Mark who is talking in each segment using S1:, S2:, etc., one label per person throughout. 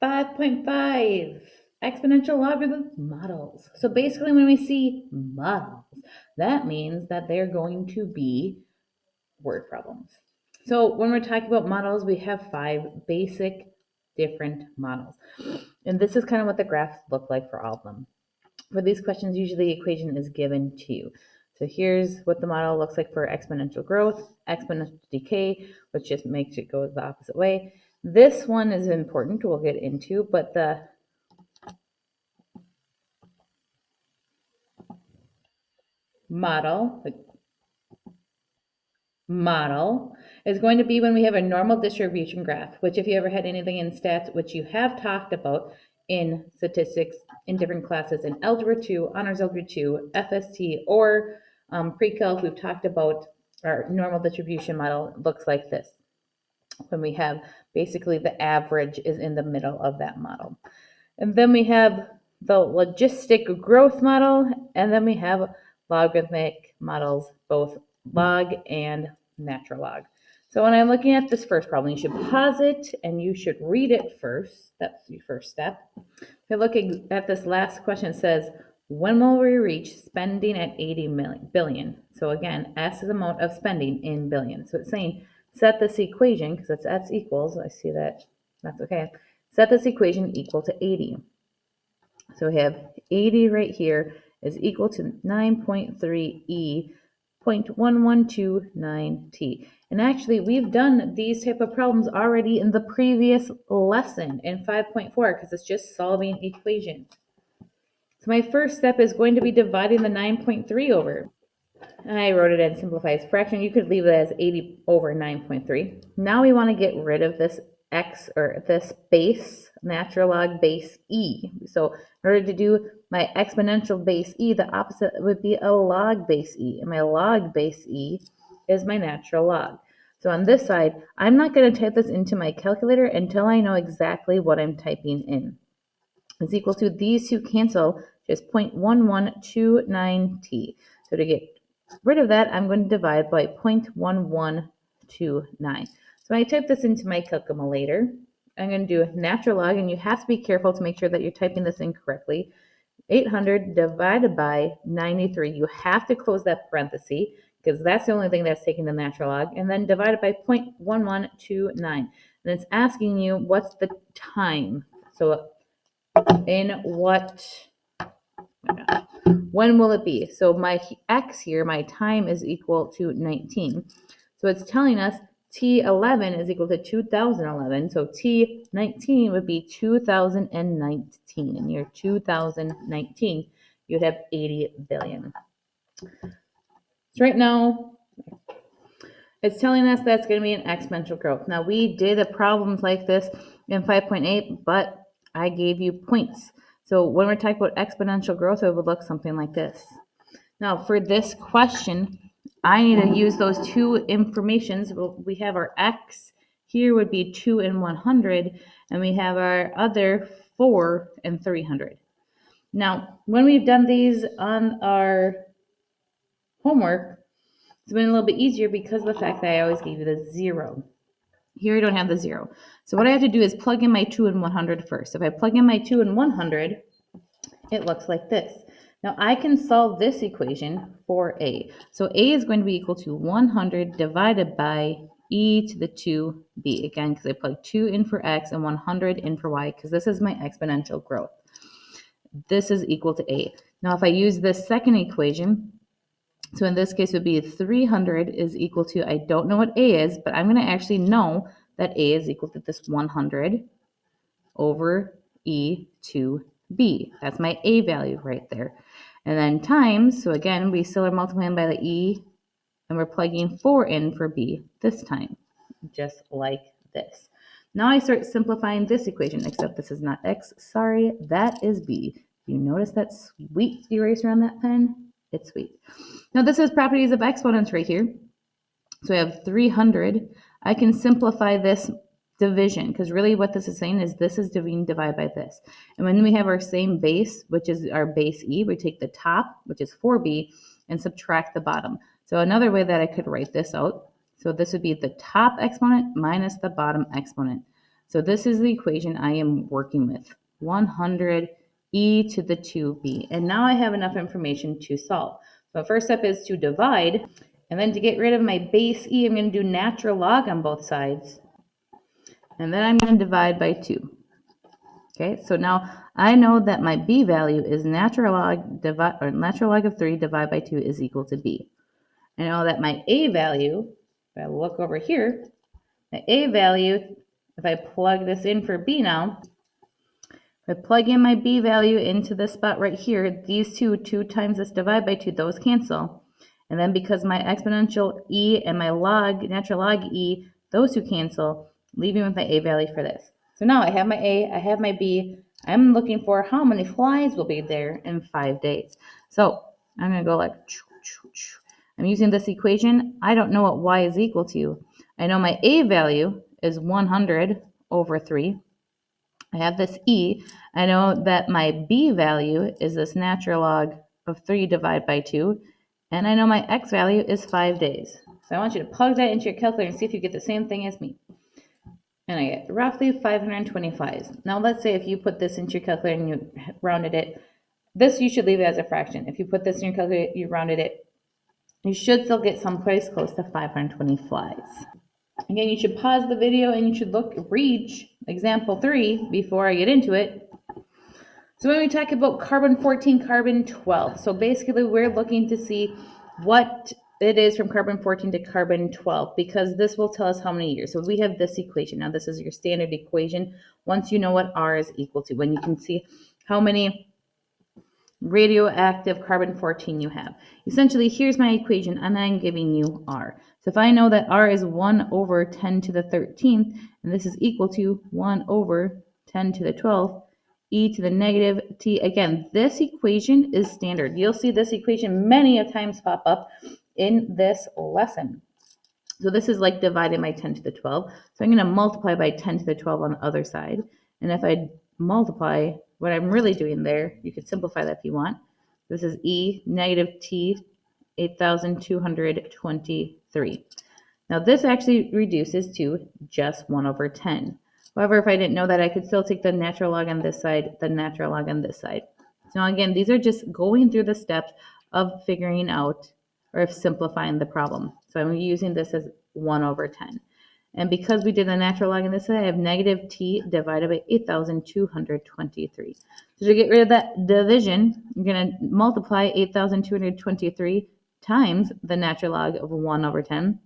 S1: 5.5, exponential logarithm models. So basically when we see models, that means that they're going to be word problems. So when we're talking about models, we have 5 basic different models. And this is kind of what the graphs look like for all of them. For these questions, usually the equation is given to you. So here's what the model looks like for exponential growth, exponential decay, which just makes it go the opposite way. This one is important, we'll get into, but the model is going to be when we have a normal distribution graph, which if you ever had anything in stats, which you have talked about in statistics in different classes in Algebra 2, Honors Algebra 2, FST, or Pre-Calc, we've talked about our normal distribution model looks like this. When we have basically the average is in the middle of that model. And then we have the logistic growth model, and then we have logarithmic models, both log and natural log. So when I'm looking at this first problem, you should pause it and you should read it first. That's your first step. If you're looking at this last question, it says, when will we reach spending at 80 billion? So again, S is the amount of spending in billion. So it's saying set this equation, because it's S equals, I see that, that's okay. Set this equation equal to 80. So we have 80 right here is equal to 9.3 E 0.1129 T. And actually, we've done these type of problems already in the previous lesson in 5.4 because it's just solving equations. So my first step is going to be dividing the 9.3 over. I wrote it in simplified fraction. You could leave it as 80 over 9.3. Now we want to get rid of this x, or this base, natural log base e. So in order to do my exponential base e, the opposite would be a log base e. And my log base e is my natural log. So on this side, I'm not going to type this into my calculator until I know exactly what I'm typing in. Is equal to, these two cancel, just 0.1129 t. So to get rid of that, I'm going to divide by 0.1129. So when I type this into my calculator, I'm going to do natural log, and you have to be careful to make sure that you're typing this in correctly. 800 divided by 93. You have to close that parenthesis because that's the only thing that's taking the natural log, and then divided by 0.1129. And it's asking you what's the time. So in what, when will it be? So my x here, my time is equal to 19. So it's telling us T11 is equal to 2011. So T19 would be 2019. In year 2019, you'd have 80 billion. So right now, it's telling us that's going to be an exponential growth. Now, we did a problems like this in 5.8, but I gave you points. So when we're talking about exponential growth, it would look something like this. Now, for this question, I need to use those two informations. We have our x here would be 2 and 100, and we have our other 4 and 300. Now, when we've done these on our homework, it's been a little bit easier because of the fact that I always gave you the 0. Here I don't have the 0. So what I have to do is plug in my 2 and 100 first. If I plug in my 2 and 100, it looks like this. Now I can solve this equation for a. So a is going to be equal to 100 divided by e to the 2b. Again, because I plug 2 in for x and 100 in for y, because this is my exponential growth. This is equal to a. Now if I use this second equation, so in this case it would be 300 is equal to, I don't know what a is, but I'm going to actually know that a is equal to this 100 over e to b. That's my a value right there. And then times, so again, we still are multiplying by the e, and we're plugging 4 in for b this time, just like this. Now I start simplifying this equation, except this is not x. Sorry, that is b. You notice that sweet eraser on that pen? It's sweet. Now this is properties of exponents right here. So I have 300. I can simplify this division, because really what this is saying is this is being divided by this. And when we have our same base, which is our base e, we take the top, which is 4b, and subtract the bottom. So another way that I could write this out, so this would be the top exponent minus the bottom exponent. So this is the equation I am working with, 100 e to the 2b. And now I have enough information to solve. So first step is to divide, and then to get rid of my base e, I'm going to do natural log on both sides. And then I'm going to divide by 2. Okay, so now I know that my b value is natural log of 3 divided by 2 is equal to b. I know that my a value, if I look over here, my a value, if I plug this in for b now, if I plug in my b value into this spot right here, these 2 times this divide by 2, those cancel. And then because my exponential e and my natural log e, those 2 cancel, leaving with my a value for this. So now I have my a, I have my b. I'm looking for how many flies will be there in 5 days. So I'm going to go like, I'm using this equation. I don't know what y is equal to. I know my a value is 100 over 3. I have this e. I know that my b value is this natural log of 3 divided by 2. And I know my x value is 5 days. So I want you to plug that into your calculator and see if you get the same thing as me. And I get roughly 525. Now let's say if you put this into your calculator and you rounded it, this you should leave it as a fraction. If you put this in your calculator, you rounded it, you should still get someplace close to 520 flies. Again, you should pause the video and you should read example 3 before I get into it. So when we talk about carbon 14, carbon 12, so basically we're looking to see what it is from carbon 14 to carbon 12, because this will tell us how many years. So we have this equation. Now this is your standard equation once you know what R is equal to, when you can see how many radioactive carbon 14 you have. Essentially, here's my equation, and I'm giving you R. So if I know that R is 1 over 10 to the 13th, and this is equal to 1 over 10 to the 12th, e to the negative t. Again, this equation is standard. You'll see this equation many a times pop up in this lesson. So this is like dividing by 10 to the 12. So I'm going to multiply by 10 to the 12 on the other side. And if I multiply, what I'm really doing there, you could simplify that if you want. This is e negative t 8,223. Now this actually reduces to just 1 over 10. However, if I didn't know that, I could still take the natural log on this side, the natural log on this side. So now again, these are just going through the steps of figuring out or of simplifying the problem. So I'm using this as 1 over 10. And because we did the natural log on this side, I have negative t divided by 8,223. So to get rid of that division, I'm going to multiply 8,223 times the natural log of 1 over 10.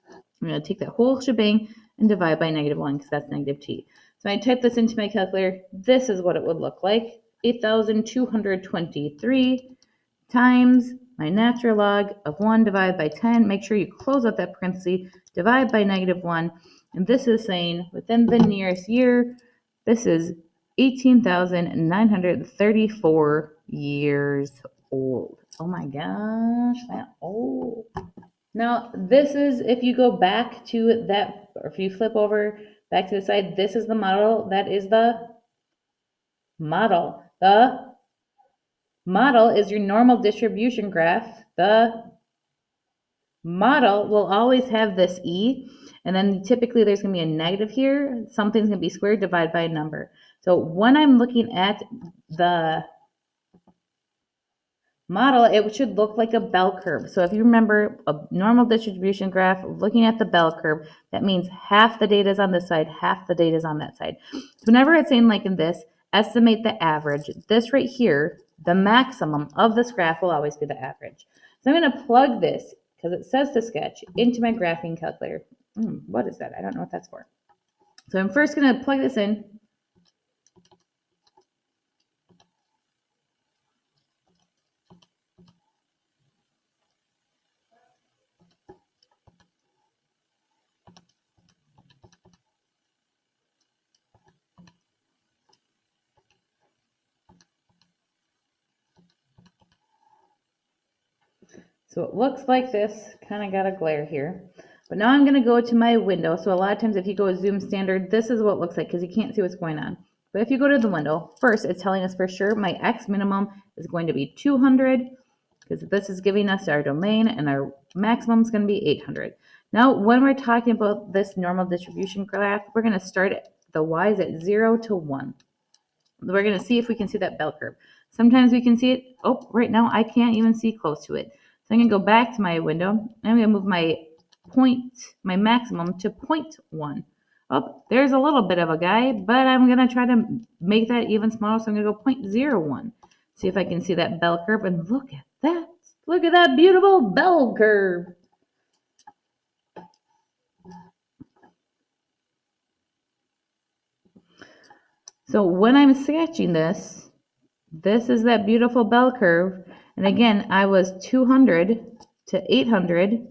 S1: I'm going to take that whole shebang and divide by negative 1 because that's negative t. So I type this into my calculator. This is what it would look like. 8,223 times my natural log of 1 divided by 10. Make sure you close out that parenthesis, divide by negative 1. And this is saying within the nearest year, this is 18,934 years old. Oh my gosh, that old. Now, this is, if you go back to that, or if you flip over back to the side, this is the model. That is the model. The model is your normal distribution graph. The model will always have this E, and then typically there's going to be a negative here. Something's going to be squared divided by a number. So when I'm looking at the model, it should look like a bell curve. So if you remember a normal distribution graph, looking at the bell curve, that means half the data is on this side, half the data is on that side. So whenever it's saying like in this, estimate the average. This right here, the maximum of this graph will always be the average. So I'm going to plug this, because it says to sketch, into my graphing calculator. What is that? I don't know what that's for. So I'm first going to plug this in. So it looks like this, kind of got a glare here. But now I'm going to go to my window. So a lot of times if you go Zoom standard, this is what it looks like because you can't see what's going on. But if you go to the window, first it's telling us for sure my X minimum is going to be 200 because this is giving us our domain, and our maximum is going to be 800. Now, when we're talking about this normal distribution graph, we're going to start The y is at 0 to 1. We're going to see if we can see that bell curve. Sometimes we can see it. Oh, right now I can't even see close to it. So I'm going to go back to my window. I'm going to move my maximum to 0.1. Oh, there's a little bit of a guy, but I'm going to try to make that even smaller. So I'm going to go 0.01. See if I can see that bell curve. And look at that. Look at that beautiful bell curve. So when I'm sketching this, this is that beautiful bell curve. And again, I was 200 to 800,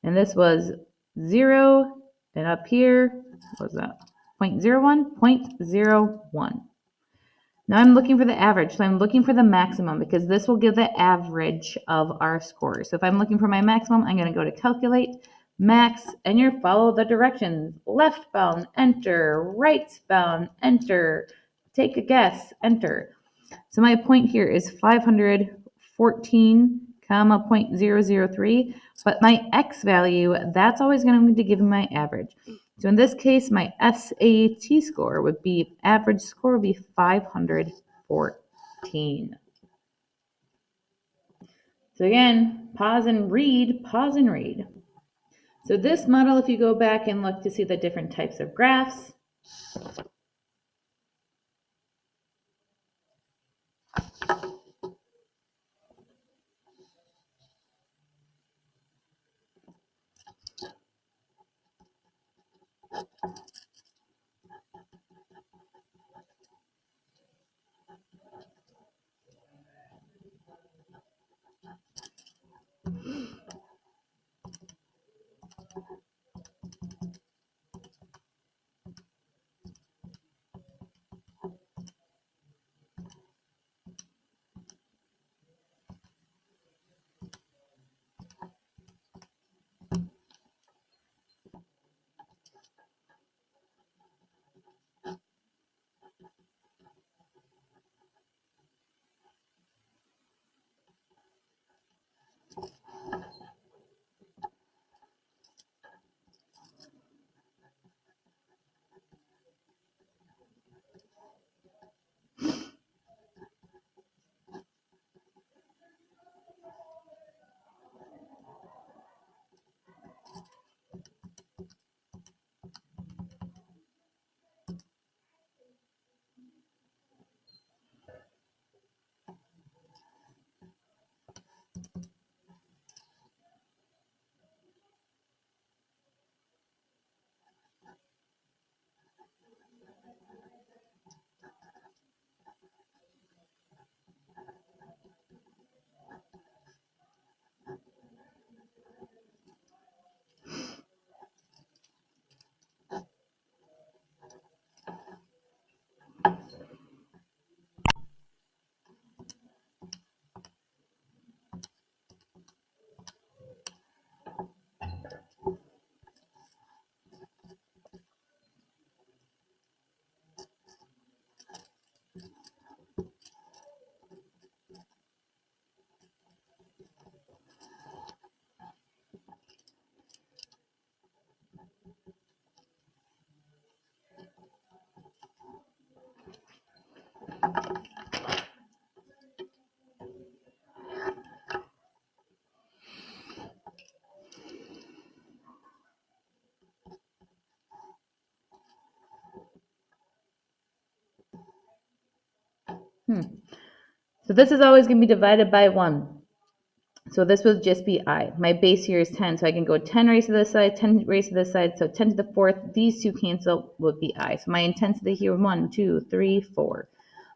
S1: and this was 0, and up here, what was that? 0.01, 0.01. Now I'm looking for the average, so I'm looking for the maximum because this will give the average of our score. So if I'm looking for my maximum, I'm going to go to calculate, max, and you follow the directions. Left bound, enter. Right bound, enter. Take a guess, enter. So my point here is 514, 0.003, but my x value, that's always going to give me my average. So in this case, my SAT score would be, average score would be 514. So again, pause and read, pause and read. So this model, if you go back and look to see the different types of graphs, So this is always going to be divided by 1. So this would just be I. My base here is 10, so I can go 10 raised to this side, 10 raised to this side, so 10 to the 4th. These two cancel, would be I. So my intensity here, 1, 2, 3, 4.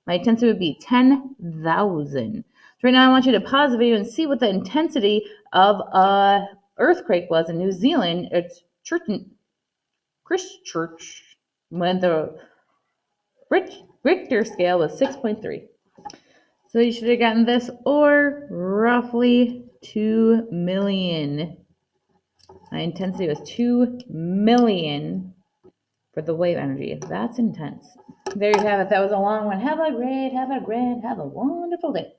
S1: My intensity would be 10,000. So right now I want you to pause the video and see what the intensity of a earthquake was in New Zealand. It's Christchurch, when the Richter scale was 6.3. So you should have gotten this, or roughly 2 million. My intensity was 2 million for the wave energy. That's intense. There you have it. That was a long one. Have a great, have a wonderful day.